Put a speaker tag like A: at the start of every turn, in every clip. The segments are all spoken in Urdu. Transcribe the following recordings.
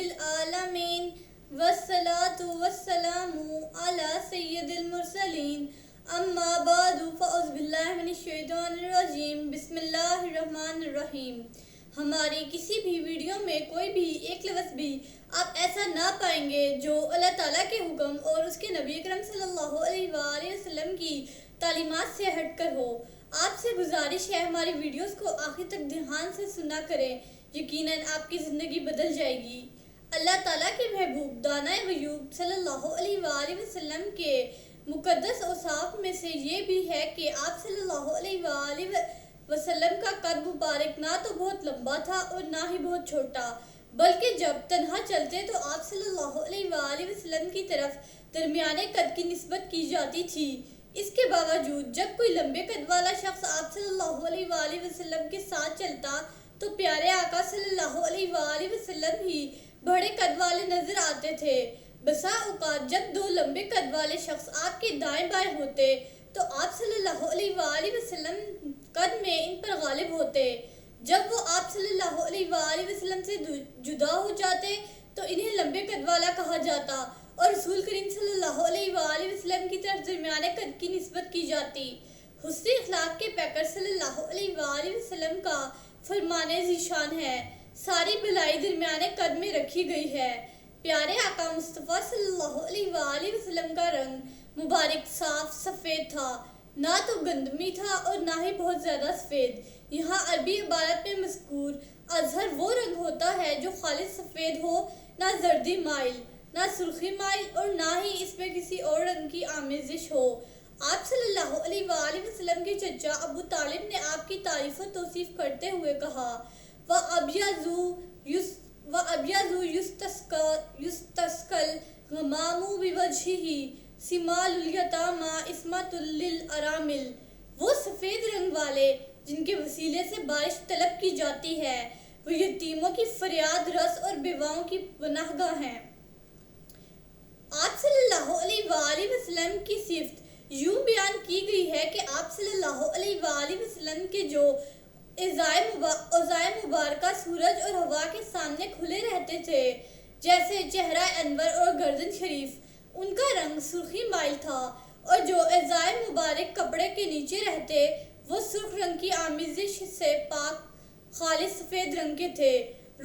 A: العالمین والصلاة والسلام علی سید المرسلین اما بعد فاعوذ باللہ من الشیطان الرجیم بسم اللہ الرحمن الرحیم۔ ہماری کسی بھی ویڈیو میں کوئی بھی ایک لفظ بھی آپ ایسا نہ پائیں گے جو اللہ تعالیٰ کے حکم اور اس کے نبی اکرم صلی اللہ علیہ وآلہ وسلم کی تعلیمات سے ہٹ کر ہو۔ آپ سے گزارش ہے ہماری ویڈیوز کو آخر تک دھیان سے سنا کریں، یقیناً آپ کی زندگی بدل جائے گی۔ اللہ تعالیٰ کے محبوب دانائے غیوب صلی اللہ علیہ وآلہ وسلم کے مقدس اوصاف میں سے یہ بھی ہے کہ آپ صلی اللہ علیہ وآلہ وسلم کا قد مبارک نہ تو بہت لمبا تھا اور نہ ہی بہت چھوٹا، بلکہ جب تنہا چلتے تو آپ صلی اللہ علیہ وآلہ وسلم کی طرف درمیانے قد کی نسبت کی جاتی تھی۔ اس کے باوجود جب کوئی لمبے قد والا شخص آپ صلی اللہ علیہ وآلہ وسلم کے ساتھ چلتا تو پیارے آقا صلی اللہ علیہ وآلہ وسلم ہی بڑے قد والے نظر آتے تھے۔ بسا اوقات جب دو لمبے قد والے شخص آپ کے دائیں بائیں ہوتے تو آپ صلی اللہ علیہ وآلہ وسلم قد میں ان پر غالب ہوتے۔ جب وہ آپ صلی اللہ علیہ وآلہ وسلم سے جدا ہو جاتے تو انہیں لمبے قد والا کہا جاتا اور رسول کریم صلی اللہ علیہ وآلہ وسلم کی طرف درمیانے قد کی نسبت کی جاتی۔ حسن اخلاق کے پیکر صلی اللہ علیہ وآلہ وسلم کا فرمان ذیشان ہے، ساری بھلائی درمیانے قد میں رکھی گئی ہے۔ پیارے آقا مصطفیٰ صلی اللہ علیہ وآلہ وسلم کا رنگ مبارک صاف سفید تھا، نہ تو گندمی تھا اور نہ ہی بہت زیادہ سفید۔ یہاں عربی عبارت میں مذکور ازہر وہ رنگ ہوتا ہے جو خالص سفید ہو، نہ زردی مائل، نہ سرخی مائل اور نہ ہی اس میں کسی اور رنگ کی آمیزش ہو۔ آپ صلی اللہ علیہ وآلہ وسلم کے چچا ابو طالب نے آپ کی تعریف و توصیف کرتے ہوئے کہا، وَأَبْيَضُ يُسْتَسْقَى الْغَمَامُ بِوَجْهِهِ سِمَالُ الْيَتَامَى عِصْمَةٌ لِلْأَرَامِلِ۔ وہ سفید رنگ والے جن کے وسیلے سے بارش طلب کی جاتی ہے، وہ یتیموں کی فریاد رس اور بیواؤں کی پناہ گاہ ہیں۔ آپ صلی اللہ علیہ وآلہ وسلم کی صفت یوں بیان کی گئی ہے کہ آپ صلی اللہ علیہ وآلہ وسلم کے جو اعضائے مبارکہ سورج اور ہوا کے سامنے کھلے رہتے تھے، جیسے چہرہ انور اور گردن شریف، ان کا رنگ سرخی مائل تھا، اور جو اعضائے مبارک کپڑے کے نیچے رہتے وہ سرخ رنگ کی آمیزش سے پاک خالص سفید رنگ کے تھے۔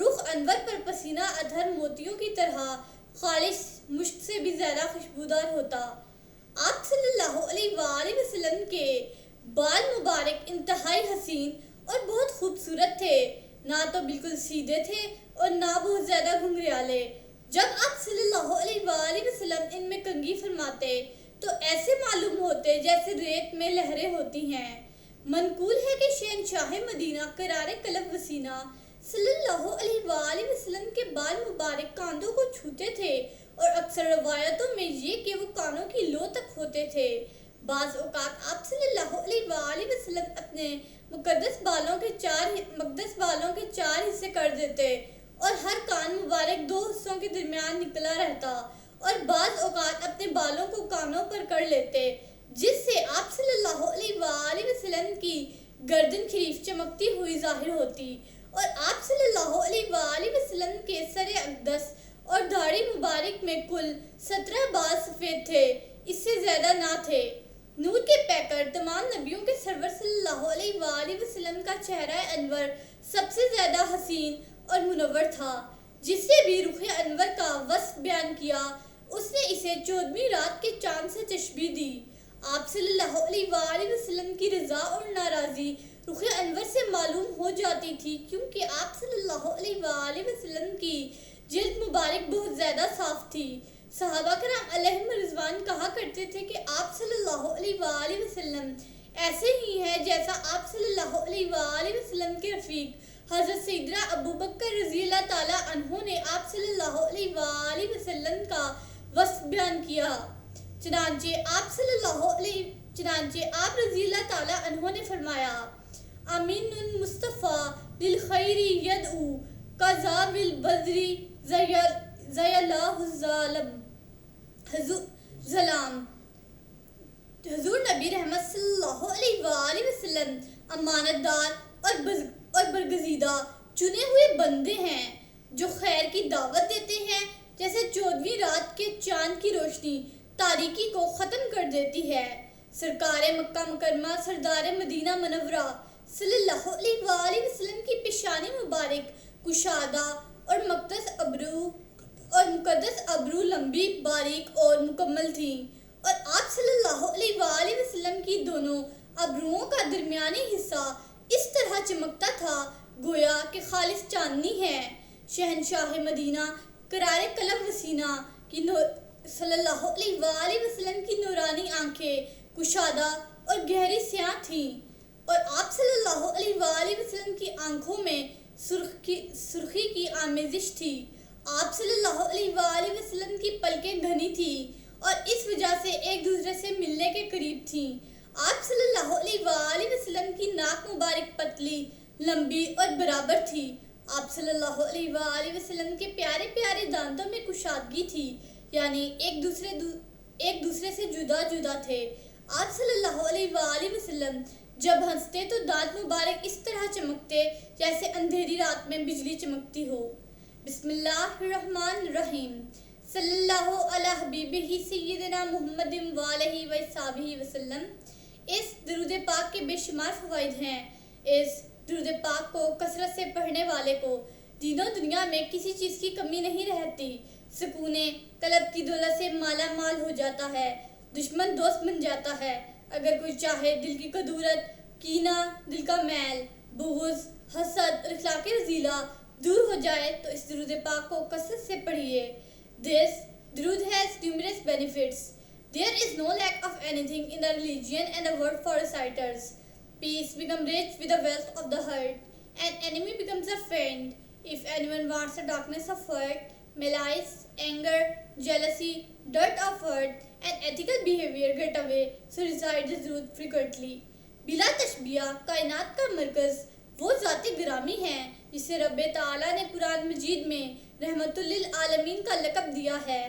A: رخ انور پر پسینہ اطہر موتیوں کی طرح خالص مشک سے بھی زیادہ خوشبودار ہوتا۔ آپ صلی اللہ علیہ وآلہ وسلم کے بال مبارک انتہائی حسین اور بہت خوبصورت تھے، نہ تو بالکل سیدھے تھے اور نہ بہت زیادہ گھنگریالے۔ جب آپ صلی اللہ علیہ وآلہ وسلم ان میں کنگھی فرماتے تو ایسے معلوم ہوتے جیسے ریت میں لہریں ہوتی ہیں۔ منقول ہے کہ شہنشاہ مدینہ قرار قلب وسینہ صلی اللہ علیہ وآلہ وسلم کے بال مبارک کاندھوں کو چھوتے تھے، اور اکثر روایتوں میں یہ کہ وہ کانوں کی لو تک ہوتے تھے۔ بعض اوقات آپ صلی اللہ علیہ وآلہ وسلم اپنے مقدس بالوں کے چار حصے کر دیتے اور ہر کان مبارک دو حصوں کے درمیان نکلا رہتا، اور بعض اوقات اپنے بالوں کو کانوں پر کر لیتے، جس سے آپ صلی اللہ علیہ وآلہ وسلم کی گردن شریف چمکتی ہوئی ظاہر ہوتی، اور آپ صلی اللہ علیہ وآلہ وسلم کے سر اقدس اور داڑھی مبارک میں کل 17 بال سفید تھے، اس سے زیادہ نہ تھے۔ نور کے پیکر تمام نبیوں کے سرور صلی اللہ علیہ وآلہ وسلم کا چہرہ انور سب سے زیادہ حسین اور منور تھا۔ جس سے بھی رخ انور کا وصف بیان کیا، اس نے اسے 14ویں رات کے چاند سے تشبیہ دی۔ آپ صلی اللہ علیہ وآلہ وسلم کی رضا اور ناراضی رخ انور سے معلوم ہو جاتی تھی، کیونکہ آپ صلی اللہ علیہ وآلہ وسلم کی جلد مبارک بہت زیادہ صاف تھی۔ صحابہ کرام علیہم رضوان کہا کرتے تھے کہ آپ صلی اللہ علیہ وآلہ وسلم ایسے ہی ہیں جیسا آپ صلی اللہ علیہ وآلہ وسلم کے رفیق حضرت سیدنا ابو بکر رضی اللہ تعالیٰ عنہ نے آپ صلی اللہ علیہ وآلہ وسلم کا وصف بیان کیا۔ چنانچہ آپ رضی اللہ تعالیٰ عنہ نے فرمایا، امین المصطفیٰ للخیر یدعو کذاب البدر زیلہ الظلام۔ حضور نبی رحمت صلی اللہ علیہ وآلہ وسلم امانت دار اور برگزیدہ چنے ہوئے بندے ہیں، جو خیر کی دعوت دیتے ہیں، جیسے 14ویں رات کے چاند کی روشنی تاریکی کو ختم کر دیتی ہے۔ سرکار مکہ مکرمہ سردار مدینہ منورہ صلی اللہ علیہ وآلہ وسلم کی پیشانی مبارک کشادہ اور مقدس ابرو لمبی، باریک اور مکمل تھیں، اور آپ صلی اللہ علیہ وآلہ وسلم کی دونوں ابروؤں کا درمیانی حصہ اس طرح چمکتا تھا گویا کہ خالص چاندنی ہے۔ شہنشاہ مدینہ قرار قلب وسینہ کی صلی اللہ علیہ وآلہ وسلم کی نورانی آنکھیں کشادہ اور گہری سیاہ تھیں، اور آپ صلی اللہ علیہ وآلہ وسلم کی آنکھوں میں سرخی کی آمیزش تھی۔ آپ صلی اللہ علیہ وآلہ وسلم کی پلکیں گھنی تھیں اور اس وجہ سے ایک دوسرے سے ملنے کے قریب تھیں۔ آپ صلی اللہ علیہ وآلہ وسلم کی ناک مبارک پتلی، لمبی اور برابر تھی۔ آپ صلی اللہ علیہ وآلہ وسلم کے پیارے پیارے دانتوں میں کشادگی تھی، یعنی ایک دوسرے سے جدا جدا تھے۔ آپ صلی اللہ علیہ وآلہ وسلم جب ہنستے تو دانت مبارک اس طرح چمکتے جیسے اندھیری رات میں بجلی چمکتی ہو۔ بسم اللہ الرحمن الرحیم۔ صلی اللہ علی حبیبہ سیدنا محمد وآلہ وصحبہ وسلم۔ اس درود پاک کے بے شمار فوائد ہیں۔ اس درود پاک کو کثرت سے پڑھنے والے کو دین و دنیا میں کسی چیز کی کمی نہیں رہتی۔ سکون قلب کی دولت سے مالا مال ہو جاتا ہے، دشمن دوست بن جاتا ہے۔ اگر کوئی چاہے دل کی کدورت، کینہ، دل کا میل، بغض، حسد اور اخلاق رذیلہ دور ہو جائے تو اس درود پاک کو کثرت سے پڑھیے۔ This درود has numerous benefits. There is no lack of anything in the religion and the word for reciters. Peace becomes rich with the wealth of the heart, and enemy becomes a friend. If anyone wants the darkness of heart, malice, anger, jealousy, dirt of heart, and ethical behavior get away, so recite this درود frequently. بلا تشبیہ کائنات کا مرکز وہ ذات گرامی ہے جسے رب تعالیٰ نے قرآن مجید میں رحمت للعالمین کا لقب دیا ہے۔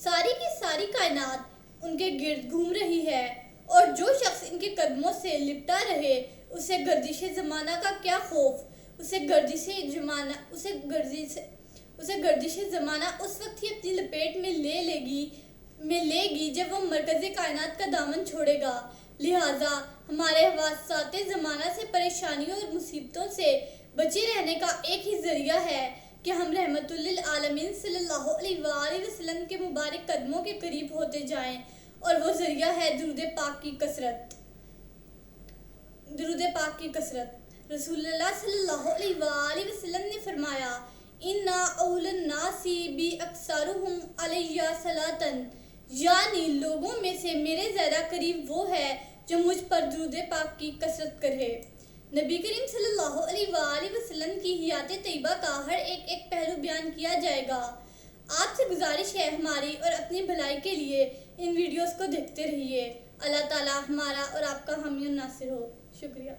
A: ساری کی ساری کائنات ان کے گرد گھوم رہی ہے، اور جو شخص ان کے قدموں سے لپٹا رہے اسے گردش زمانہ کا کیا خوف۔ اسے گردش زمانہ اس وقت ہی اپنی لپیٹ میں لے گی جب وہ مرکز کائنات کا دامن چھوڑے گا۔ لہٰذا ہمارے حواسات زمانہ سے پریشانیوں اور مصیبتوں سے بچے رہنے کا ایک ہی ذریعہ ہے کہ ہم رحمت للعالمین صلی اللہ علیہ وآلہ وسلم کے مبارک قدموں کے قریب ہوتے جائیں، اور وہ ذریعہ ہے درود پاک کی کثرت۔ رسول اللہ صلی اللہ علیہ وآلہ وسلم نے فرمایا، اِنَّا أَوْلَى النَّاسِ بِأَكْثَرِهِمْ عَلَيَّ صَلَاةً، یعنی لوگوں میں سے میرے زیادہ قریب وہ ہے جو مجھ پر درود پاک کی کثرت کرے۔ نبی کریم صلی اللہ علیہ وآلہ وسلم کی حیات طیبہ کا ہر ایک پہلو بیان کیا جائے گا۔ آپ سے گزارش ہے ہماری اور اپنی بھلائی کے لیے ان ویڈیوز کو دیکھتے رہیے۔ اللہ تعالی ہمارا اور آپ کا حامی و ناصر ہو۔ شکریہ۔